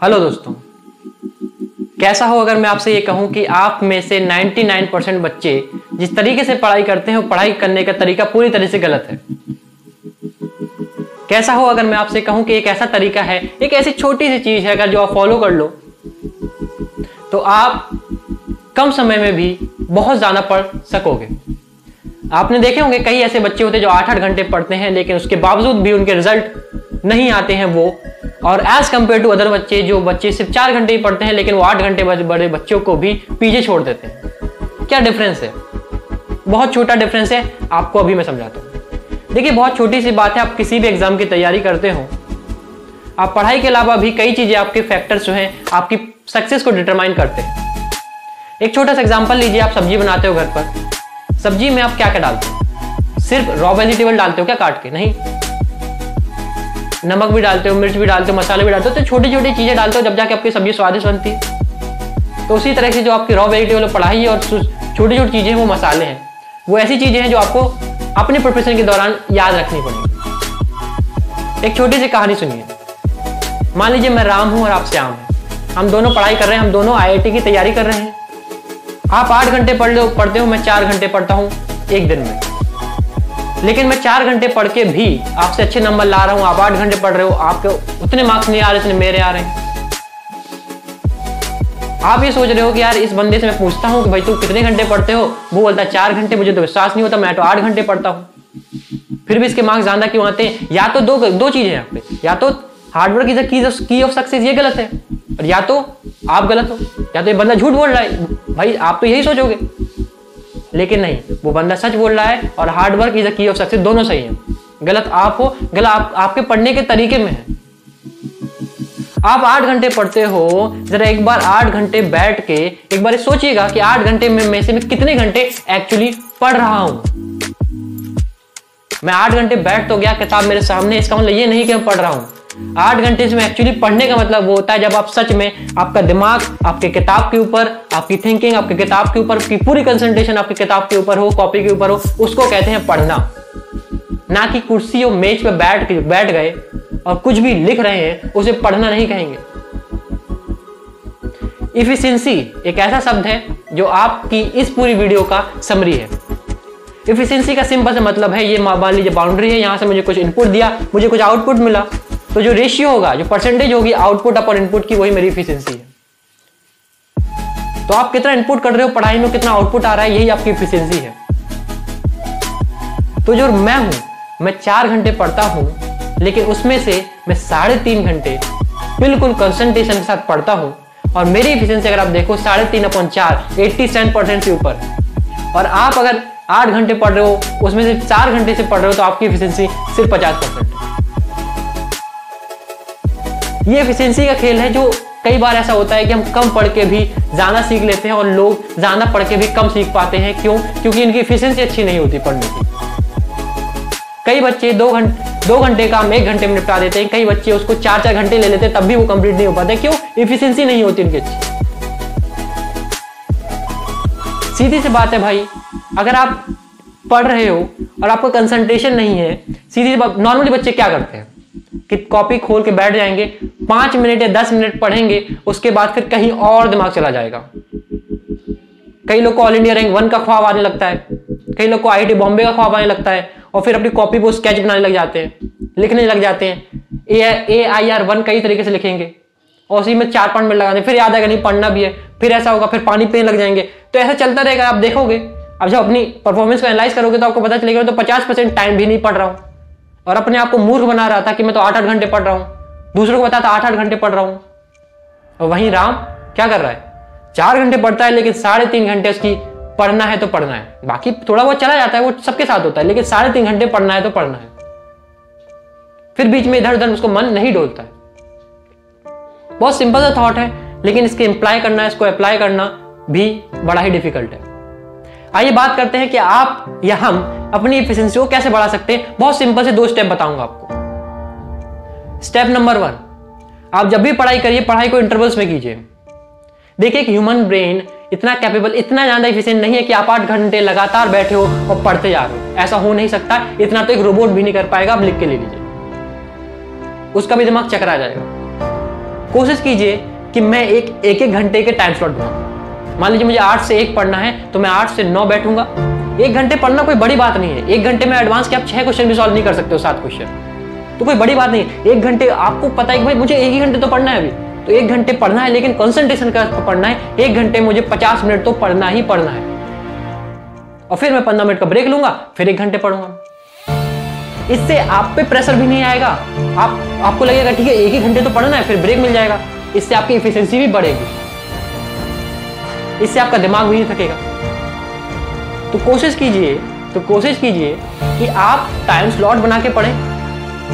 Hello दोस्तों, कैसा हो अगर मैं आपसे ये कहूं कि आप में से 99% बच्चे जिस तरीके से पढ़ाई करते हैं वो पढ़ाई करने का तरीका पूरी तरह से गलत है। कैसा हो अगर मैं आपसे कहूं कि एक ऐसा तरीका है, एक ऐसी छोटी सी चीज है, अगर जो आप फॉलो कर लो तो आप कम समय में भी बहुत ज्यादा पढ़ सकोगे। आपने देखे होंगे कई ऐसे बच्चे होते हैं जो 8-8 घंटे पढ़ते हैं, लेकिन उसके बावजूद भी उनके रिजल्ट नहीं आते हैं वो, और एज कंपेयर टू अदर बच्चे जो बच्चे सिर्फ 4 घंटे ही पढ़ते हैं लेकिन वो 8 घंटे बड़े बच्चों को भी पीछे छोड़ देते हैं। क्या डिफरेंस है? बहुत छोटा डिफरेंस है, आपको अभी मैं समझाता हूं। देखिए, बहुत छोटी सी बात है। आप किसी भी एग्जाम की तैयारी करते हो, आप पढ़ाई के अलावा भी कई चीजें, आपके फैक्टर्स जो हैं आपकी सक्सेस को डिटरमाइन करते हैं। एक छोटा सा एग्जांपल लीजिए, आप सब्जी बनाते हो घर पर। सब्जी में आप क्या क्या डालते हो? सिर्फ रॉ वेजिटेबल डालते हो क्या काट के? नहीं, नमक भी डालते हो, मिर्च भी डालते हो, मसाले भी डालते हो, तो छोटी छोटी चीजें डालते हो, जब जाके आपकी सब्जी स्वादिष्ट बनती है। तो उसी तरह से जो आपकी रॉ वेजिटेबल पढ़ाई है और छोटी छोटी चीजें वो मसाले हैं, वो ऐसी चीजें हैं जो आपको अपने प्रिपरेशन के दौरान याद रखनी पड़ेगी। एक छोटी सी कहानी सुनिए। मान लीजिए मैं राम हूं और आप श्याम हैं, हम दोनों पढ़ाई कर रहे हैं, हम दोनों IIT की तैयारी कर रहे हैं। आप 8 घंटे पढ़ते हो, मैं 4 घंटे पढ़ता हूं एक दिन में, लेकिन मैं 4 घंटे पढ़ के भी आपसे अच्छे नंबर ला रहा हूं। आप 8 घंटे पढ़ रहे हो, आपके उतने मार्क्स नहीं आ रहे जितने मेरे आ रहे हैं। आप ये सोच रहे हो कि यार इस बंदे से मैं पूछता हूं कि भाई तू कितने घंटे पढ़ते हो, वो बोलता है 4 घंटे, मुझे तो विश्वास नहीं होता, मैं तो 8 घंटे पढ़ता हूं, फिर भी इसके मार्क्स ज्यादा क्यों आते हैं? या तो दो चीजें हैं यहाँ पे, या तो hard work is the key of success, ये गलत है, और या तो आप गलत हो, या तो ये बंदा झूठ बोल रहा है। भाई आप तो यही सोचोगे, लेकिन नहीं, वो बंदा सच बोल रहा है और hard work is the key of success, दोनों सही हैं। गलत आप हो, गलत आपके पढ़ने के तरीके में है। आप 8 घंटे पढ़ते हो, जरा एक बार 8 घंटे बैठ के एक बार सोचिएगा कि 8 घंटे में से मैं कितने घंटे एक्चुअली पढ़ रहा हूं। मैं 8 घंटे बैठ तो गया, किताब मेरे सामने, इसका मतलब ये नहीं कि मैं पढ़ रहा हूं। 8 घंटे से मैं एक्चुअली पढ़ने का मतलब वो होता है जब आप सच में आपका दिमाग आपके किताब के ऊपर, आपकी थिंकिंग आपके किताब के ऊपर, की पूरी कंसंट्रेशन आपकी किताब के ऊपर हो, कॉपी के ऊपर हो, उसको कहते हैं पढ़ना। ना कि कुर्सी और मेज पे बैठ गए और कुछ भी लिख रहे हैं, उसे पढ़ना नहीं कहेंगे। इफिशिएंसी एक ऐसा शब्द है जो आपकी इस पूरी वीडियो का समरी है। इफिशिएंसी का सिंपल सा मतलब है, ये मान लीजिए बाउंड्री है, यहां से मुझे कुछ इनपुट दिया, मुझे कुछ आउटपुट मिला, तो जो रेशियो होगा, जो परसेंटेज होगी आउटपुट अपॉन इनपुट की, वही मेरी इफिशिएंसी है। तो आप कितना इनपुट कर रहे हो पढ़ाई में, कितना आउटपुट आ रहा है, यही आपकी इफिशिएंसी है। तो जो मैं हूं, मैं 4 घंटे पढ़ता हूं, लेकिन उसमें से मैं 3.5 घंटे बिल्कुल कंसंट्रेशन के साथ पढ़ता हूं, और मेरी इफिशिएंसी अगर आप देखो 3.5/4 87% से ऊपर। और आप अगर 8 घंटे पढ़ रहे हो, उसमें से 4 घंटे से पढ़ रहे हो, तो आपकी इफिशिएंसी सिर्फ 50%। ये एफिशिएंसी का खेल है, जो कई बार ऐसा होता है कि हम कम पढ़ के भी ज्यादा सीख लेते हैं और लोग ज्यादा पढ़ के भी कम सीख पाते हैं। क्यों? क्योंकि इनकी एफिशिएंसी अच्छी नहीं होती पढ़ने की। कई बच्चे 2 घंटे काम 1 घंटे में निपटा देते हैं, कई बच्चे उसको 4-4 घंटे ले लेते हैं, तब भी वो कंप्लीट नहीं हो पाते। क्यों? एफिशिएंसी नहीं होती उनकी अच्छी। सीधी सी बात है भाई, अगर आप पढ़ रहे हो और आपका कंसंट्रेशन नहीं है, सीधी सी बात, नॉर्मली बच्चे क्या करते हैं कि कॉपी खोल के बैठ जाएंगे, 5 मिनट या 10 मिनट पढ़ेंगे, उसके बाद फिर कहीं और दिमाग चला जाएगा। कई लोग को ऑल इंडिया रैंक 1 का ख्वाब आने लगता है, कई लोग को IIT बॉम्बे का ख्वाब आने लगता है, और फिर अपनी कॉपी को स्केच बनाने लग जाते हैं, लिखने लग जाते हैं। AIR1 कई तरीके से लिखेंगे और उसी में 4-5 मिनट लगा दें, फिर याद आएगा नहीं पढ़ना भी है, फिर ऐसा होगा, फिर पानी पीने लग जाएंगे। तो ऐसा चलता रहेगा। आप देखोगे, अब जब अपनी परफॉर्मेंस को एनालाइज करोगे तो आपको पता चलेगा तो 50% टाइम भी नहीं पढ़ रहा हूं, और अपने आप को मूर्ख बना रहा था कि मैं तो 8-8 घंटे पढ़ रहा हूं, दूसरों को बताता 8-8 घंटे पढ़ रहा हूं। और वहीं राम क्या कर रहा है? 4 घंटे पढ़ता है, लेकिन 3.5 घंटे उसकी पढ़ना है तो पढ़ना है, बाकी थोड़ा बहुत चला जाता है, वो सबके साथ होता है, लेकिन 3.5 घंटे पढ़ना है तो पढ़ना है। फिर बीच में इधर उधर उसको मन नहीं डोलता है। बहुत सिंपल सा थॉट है, लेकिन इसके इंप्लाई करना, इसको अप्लाई करना भी बड़ा ही डिफिकल्ट है। आइए बात करते हैं कि आप या हम अपनी एफिशिएंसी को कैसे बढ़ा सकते हैं। बहुत सिंपल से 2 स्टेप बताऊंगा आपको। स्टेप नंबर 1, आप जब भी पढ़ाई करिए, पढ़ाई को इंटरवल्स में कीजिए। देखिए कि ह्यूमन ब्रेन इतना कैपेबल, इतना ज्यादा एफिशिएंट नहीं है कि आप 8 घंटे लगातार बैठे हो और पढ़ते जा रहे हो। ऐसा हो नहीं सकता, इतना तो एक रोबोट भी नहीं कर पाएगा। आप लिख के ले लीजिए, उसका भी दिमाग चकरा जाएगा। कोशिश कीजिए कि मैं एक घंटे के टाइम स्लॉट बनाऊं। मान लीजिए मुझे 8 से 1 पढ़ना है तो मैं 8 से 9 बैठूंगा। 1 घंटे पढ़ना कोई बड़ी बात नहीं है। 1 घंटे में एडवांस के आप 6 क्वेश्चन भी सॉल्व नहीं कर सकते हो, 7 क्वेश्चन, तो कोई बड़ी बात नहीं है। 1 घंटे आपको पता है कि भाई मुझे 1 ही घंटे तो पढ़ना है अभी, तो 1 घंटे पढ़ना है, लेकिन कंसंट्रेशन का पढ़ना है। 1 घंटे मुझे 50 मिनट तो पढ़ना ही पढ़ना है, और फिर मैं 15 मिनट का ब्रेक लूंगा, फिर 1 घंटे पढ़ूंगा। इससे आप पे प्रेशर भी नहीं आएगा। आपको लगेगा ठीक है 1 ही घंटे तो पढ़ना है, फिर ब्रेक मिल जाएगा। इससे आपकी एफिशिएंसी भी बढ़ेगी, इससे आपका दिमाग भी नहीं थकेगा। तो कोशिश कीजिए कि आप टाइम स्लॉट बना के पढ़ें।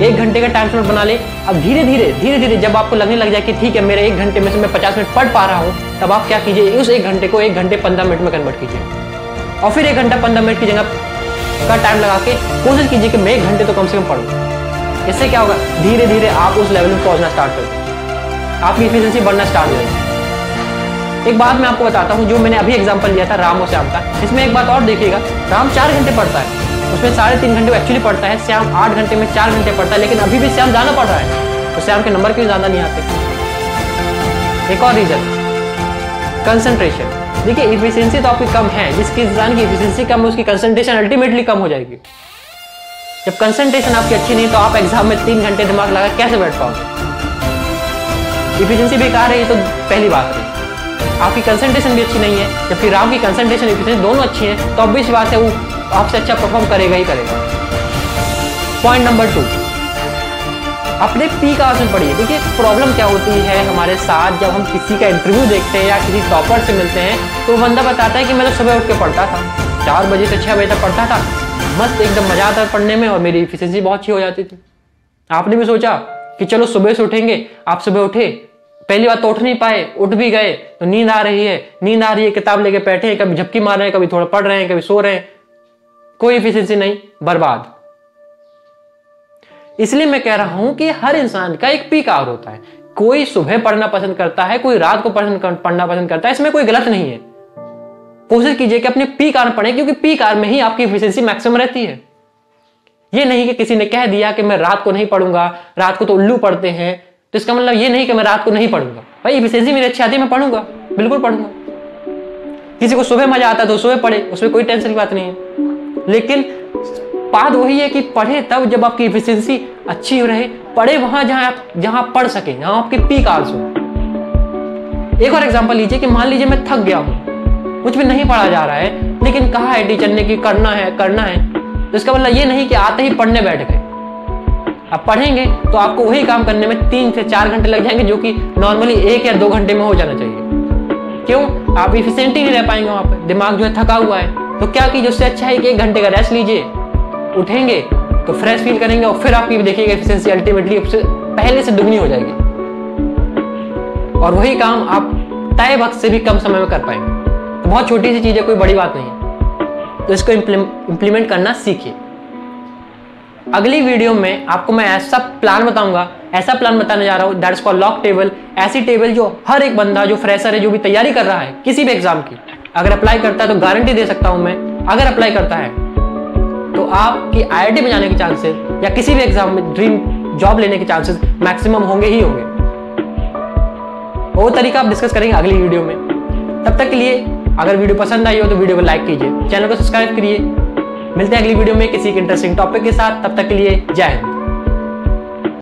1 घंटे का टाइम स्लॉट बना ले। अब धीरे धीरे जब आपको लगने लग जाए कि ठीक है मेरे 1 घंटे में से मैं 50 मिनट पढ़ पा रहा हूं, तब आप क्या कीजिए, उस 1 घंटे को 1 घंटे 15 मिनट में कन्वर्ट कीजिए, और फिर 1 घंटा 15 मिनट की जगह का टाइम लगा के कोशिश कीजिए कि मैं 1 घंटे तो कम से कम पढूं। इससे क्या होगा, धीरे धीरे आप उस लेवल में पहुंचना स्टार्ट कर देंगे, आपकी एफिशिएंसी बढ़ना स्टार्ट हो जाएगी। एक बात मैं आपको बताता हूं, जो मैंने अभी एग्जांपल लिया था राम और श्याम का, इसमें एक बात और देखिएगा। राम 4 घंटे पढ़ता है, उसमें 3.5 घंटे एक्चुअली पढ़ता है। श्याम 8 घंटे में 4 घंटे पढ़ता है, लेकिन अभी भी श्याम ज्यादा पढ़ रहा है, तो श्याम के नंबर क्यों ज्यादा नहीं आते? एक और रीजन, कंसंट्रेशन। देखिए एफिशिएंसी तो आपकी कम है, जिसकी इंसान की एफिशिएंसी कम है उसकी कंसंट्रेशन अल्टीमेटली कम हो जाएगी। जब कंसंट्रेशन आपकी अच्छी नहीं तो आप एग्जाम में 3 घंटे दिमाग लगा कैसे बैठ पाओगे? एफिशिएंसी बेकार है, ये तो पहली बात है। आपकी कंसंट्रेशन भी अच्छी नहीं है, जबकि राम की कंसंट्रेशन एफिशिएंसी दोनों अच्छी है, तो ऑब्वियस बात है वो आपसे अच्छा परफॉर्म करेगा ही करेगा। पॉइंट नंबर 2, अपने पीक आवर्स में पढ़िए। देखिए प्रॉब्लम क्या होती है हमारे साथ, जब हम किसी का इंटरव्यू देखते हैं या किसी टॉपर से मिलते हैं, तो वो बंदा बताता है कि मैं तो सुबह उठ के पढ़ता था, 4 बजे से 6 बजे तक पढ़ता था, मस्त एकदम मजा आता पढ़ने में और मेरी एफिशिएंसी बहुत अच्छी हो जाती थी। आपने भी सोचा कि चलो सुबह से उठेंगे, आप सुबह उठे, पहली बात तो उठ नहीं पाए, उठ भी गए तो नींद आ रही है, किताब लेके बैठे हैं, कभी झपकी मार रहे हैं, कभी थोड़ा पढ़ रहे हैं, कभी सो रहे हैं, कोई एफिशिएंसी नहीं, बर्बाद। इसलिए मैं कह रहा हूं कि हर इंसान का एक पीक आवर होता है। कोई सुबह पढ़ना पसंद करता है, कोई रात को पढ़ना पसंद करता है, इसमें कोई गलत नहीं है। कोशिश कीजिए कि अपने पीक आवर पढ़ें, क्योंकि पीक आवर में ही आपकी एफिशिएंसी मैक्सिमम रहती है। ये नहीं कि किसी ने कह दिया कि मैं रात को नहीं पढ़ूंगा, रात को तो उल्लू पढ़ते हैं, तो इसका मतलब ये नहीं कि मैं रात को नहीं पढ़ूंगा। भाई एफिशिएंसी मेरी अच्छी आती है, मैं पढ़ूंगा, बिल्कुल पढ़ूंगा। किसी को सुबह मजा आता है तो सुबह पढ़े, उसमें कोई टेंशन की बात नहीं है। लेकिन बात वही है कि पढ़े तब जब आपकी एफिशिएंसी अच्छी रहे, पढ़े वहां जहां पढ़ सके, जहां आपके पीक आवर्स हो। एक और एग्जांपल लीजिए कि मान लीजिए मैं थक गया हूं, कुछ भी नहीं पढ़ा जा रहा है, लेकिन कहा है टीचर ने कि करना है, तो इसका मतलब ये नहीं कि आते ही पढ़ने बैठ गए। अब पढ़ेंगे तो आपको वही काम करने में 3 से 4 घंटे लग जाएंगे, जो कि नॉर्मली 1 या 2 घंटे में हो जाना चाहिए। क्यों? आप एफिशिएंट ही नहीं रह पाएंगे वहां पर, दिमाग जो है थका हुआ है। तो क्या कीजिए, उससे अच्छा है कि 1 घंटे का रेस्ट लीजिए, उठेंगे तो फ्रेश फील करेंगे, और फिर आपकी देखिएगा एफिशिएंसी अल्टीमेटली पहले से दुगनी हो जाएगी, और वही काम आप तय वक्त से भी कम समय में कर पाएंगे। तो बहुत छोटी सी चीज है, कोई बड़ी बात नहीं है, तो इसको इंप्लीमेंट करना सीखिए। अगली वीडियो में आपको मैं ऐसा प्लान बताने जा रहा हूं, that is called log table. ऐसी टेबल जो हर एक बंदा जो फ्रेशर है, जो भी तैयारी कर रहा है किसी भी एग्जाम की, अगर अप्लाई करता है तो गारंटी दे सकता हूं मैं, अगर अप्लाई करता है तो आपकी IIT में जाने के चांसेस या किसी भी एग्जाम में ड्रीम जॉब लेने के चांसेस मैक्सिमम होंगे ही होंगे। वो तरीका आप डिस्कस करेंगे अगली वीडियो में। तब तक के लिए अगर वीडियो पसंद आई हो तो वीडियो को लाइक कीजिए, चैनल को सब्सक्राइब करिए। मिलते हैं अगली वीडियो में किसी एक इंटरेस्टिंग टॉपिक के साथ, तब तक के लिए जय हिंद।